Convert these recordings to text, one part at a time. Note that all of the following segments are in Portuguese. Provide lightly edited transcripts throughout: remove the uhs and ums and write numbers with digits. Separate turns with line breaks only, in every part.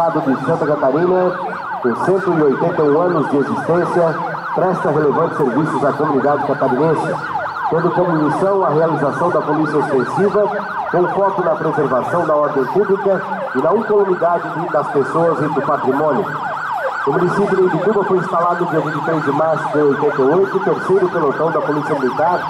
Estado de Santa Catarina, com 181 anos de existência, presta relevantes serviços à comunidade catarinense, tendo como missão a realização da polícia ostensiva, com foco na preservação da ordem pública e na incolumidade das pessoas e do patrimônio. O município de Imbituba foi instalado no dia 23 de março de 88, o terceiro pelotão da Polícia Militar,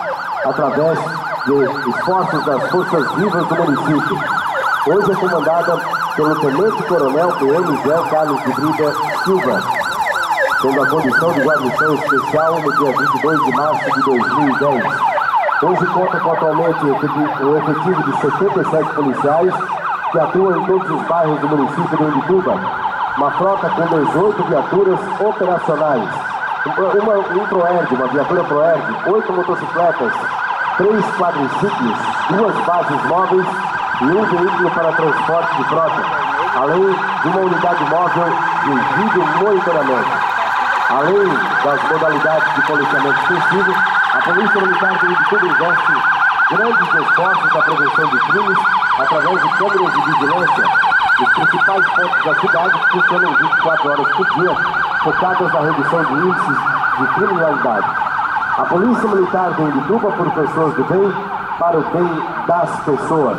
através de esforços das forças vivas do município. Hoje é comandada pelo Tenente Coronel PM Gel Carlos de Brida Silva, tendo a condição de guarnição especial no dia 22 de março de 2010. Hoje conta atualmente um efetivo de 77 policiais que atuam em todos os bairros do município de Imbituba. Uma frota com 18 viaturas operacionais, uma viatura ProErd, 8 motocicletas, 3 quadriciclos, 2 bases móveis e um veículo para transporte de frota, além de uma unidade móvel de vídeo monitoramento. Além das modalidades de policiamento extensivo, a Polícia Militar de Imbituba investe grandes esforços na prevenção de crimes através de câmeras de vigilância nos principais pontos da cidade que funcionam 24 horas por dia, focadas na redução de índices de criminalidade. A Polícia Militar de Imbituba por pessoas do bem, para o bem das pessoas.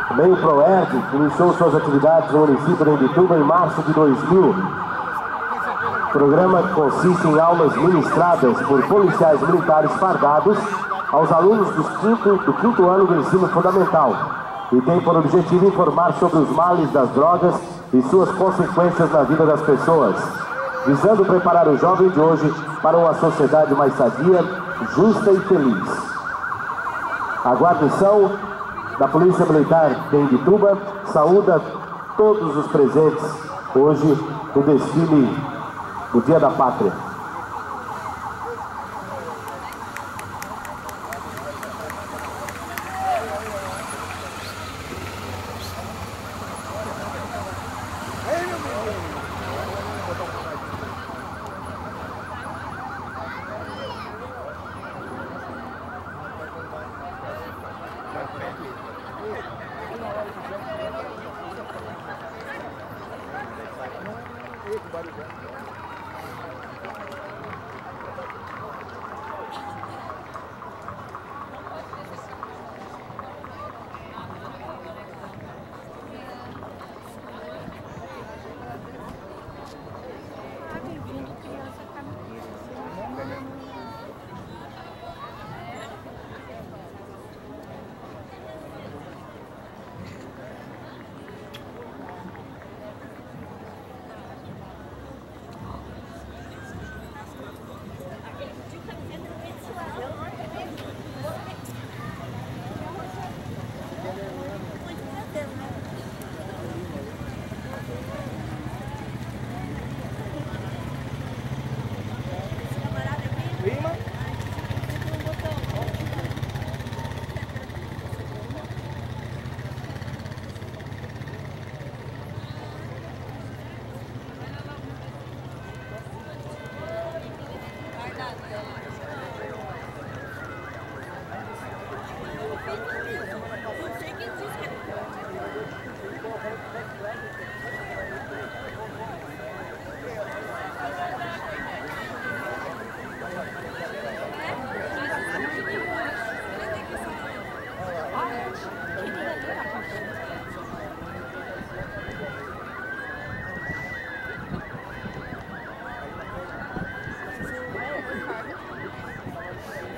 Também o ProErd iniciou suas atividades no município de Imbituba em março de 2000. O programa consiste em aulas ministradas por policiais militares fardados aos alunos do quinto ano do ensino fundamental e tem por objetivo informar sobre os males das drogas e suas consequências na vida das pessoas, visando preparar o jovem de hoje para uma sociedade mais sadia, justa e feliz. A guarnição da Polícia Militar de Imbituba saúda todos os presentes hoje no desfile do Dia da Pátria.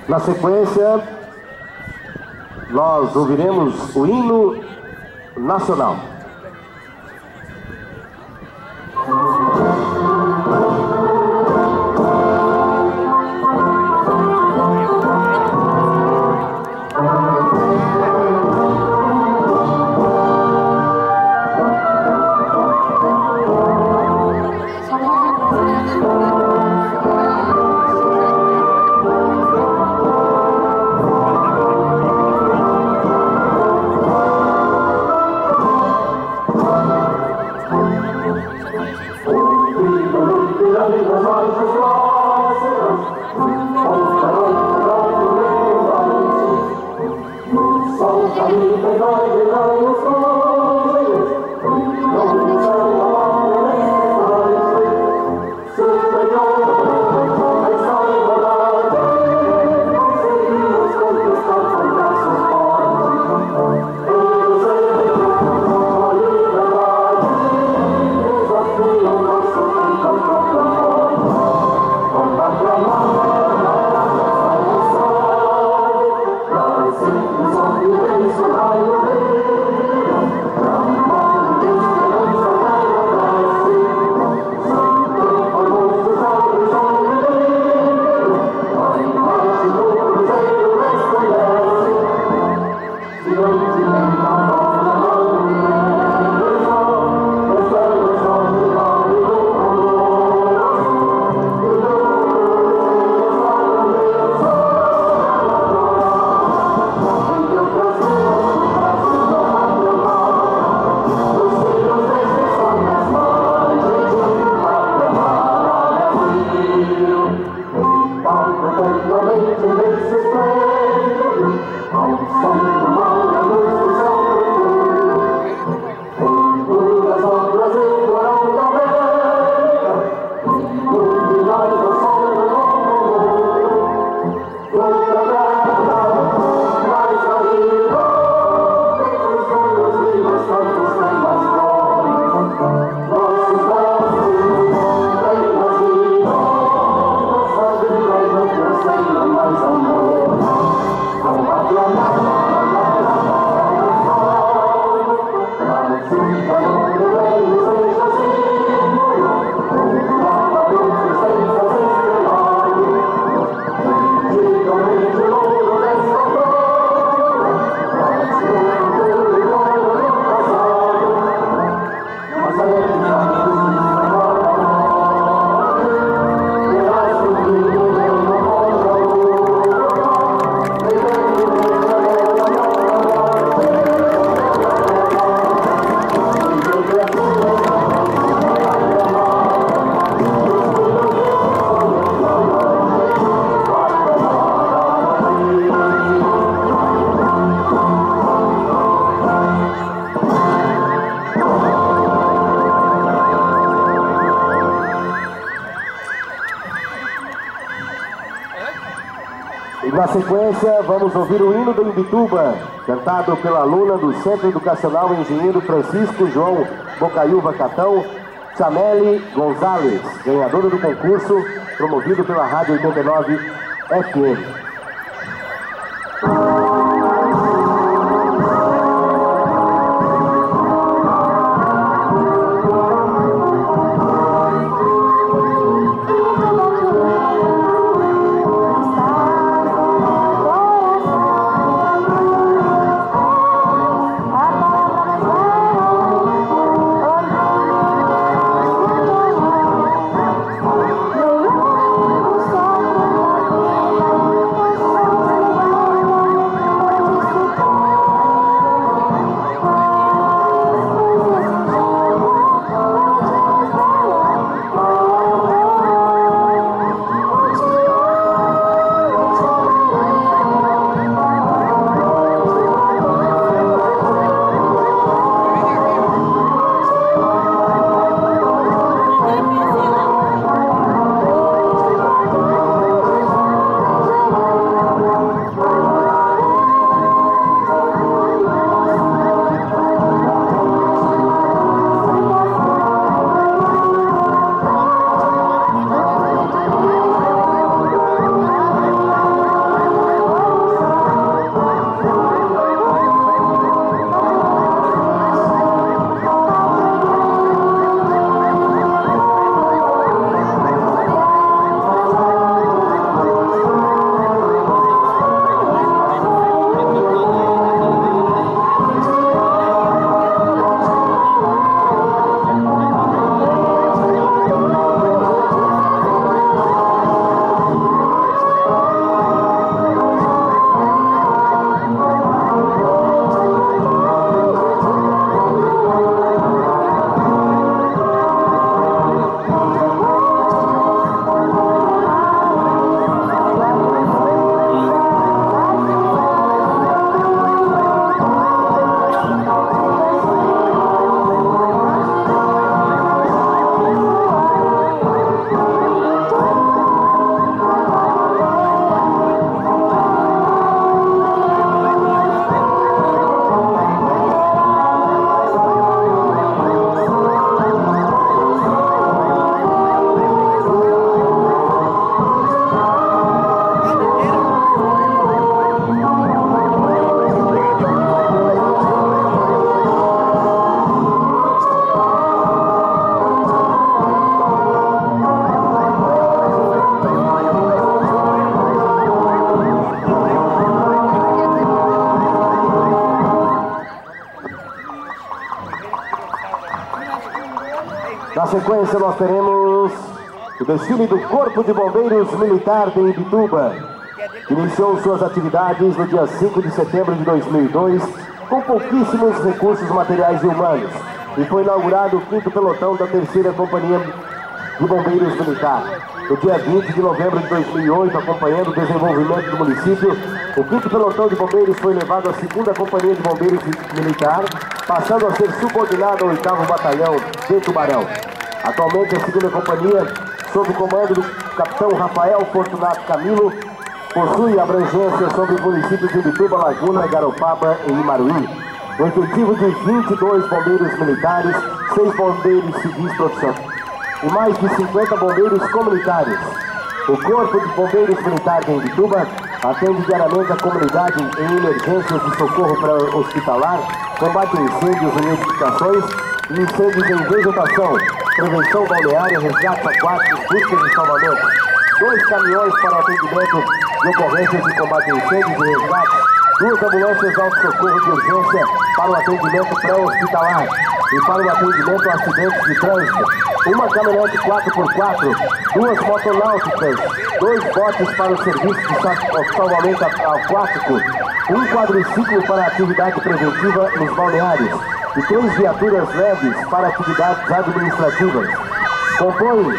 Na sequência, nós ouviremos o hino nacional. Na sequência, vamos ouvir o hino do Imbituba, cantado pela aluna do Centro Educacional Engenheiro Francisco João Bocaiúva Catão, Chameli Gonzalez, ganhadora do concurso, promovido pela Rádio 89 FM. Na sequência, nós teremos o desfile do Corpo de Bombeiros Militar de Imbituba, que iniciou suas atividades no dia 5 de setembro de 2002, com pouquíssimos recursos materiais e humanos, e foi inaugurado o 5º pelotão da 3ª Companhia de Bombeiros Militar. No dia 20 de novembro de 2008, acompanhando o desenvolvimento do município, o 5º pelotão de bombeiros foi levado à 2ª Companhia de Bombeiros Militar, passando a ser subordinado ao 8º Batalhão de Tubarão. Atualmente, a 2ª Companhia, sob o comando do capitão Rafael Fortunato Camilo, possui abrangência sobre os municípios de Imbituba, Laguna, Garopaba e Imaruí. No efetivo de 22 bombeiros militares, 6 bombeiros civis profissionais e mais de 50 bombeiros comunitários. O Corpo de Bombeiros Militar de Imbituba atende diariamente a comunidade em emergências de socorro pré-hospitalar, combate a incêndios e edificações, incêndios em vegetação, prevenção balneária, resgate aquático, busca e salvamento. 2 caminhões para atendimento de ocorrências de combate a incêndios e resgate, 2 ambulâncias de auto-socorro de urgência para o atendimento pré-hospitalar e para o atendimento a acidentes de trânsito, 1 caminhonete 4x4, 2 motonáuticas, 2 botes para o serviço de salvamento aquático, 1 quadriciclo para atividade preventiva nos balneários e 3 viaturas leves para atividades administrativas. Compõe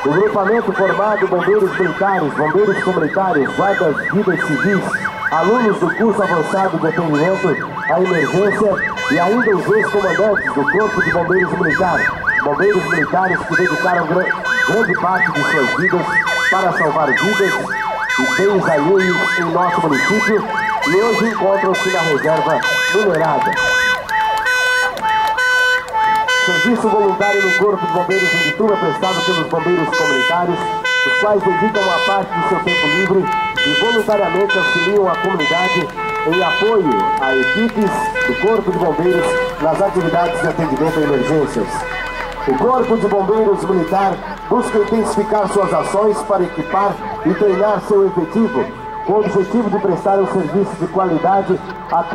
o grupamento formado bombeiros militares, bombeiros comunitários, guardas vidas civis, alunos do curso avançado de atendimento à emergência e ainda os ex-comandantes do Corpo de Bombeiros Militares. Bombeiros militares que dedicaram grande parte de suas vidas para salvar vidas e bens alheios em nosso município e hoje encontram-se na reserva numerada. Serviço voluntário no Corpo de Bombeiros de Imbituba prestado pelos bombeiros comunitários, os quais dedicam uma parte do seu tempo livre e voluntariamente auxiliam a comunidade em apoio a equipes do Corpo de Bombeiros nas atividades de atendimento a emergências. O Corpo de Bombeiros Militar busca intensificar suas ações para equipar e treinar seu efetivo, com o objetivo de prestar um serviço de qualidade a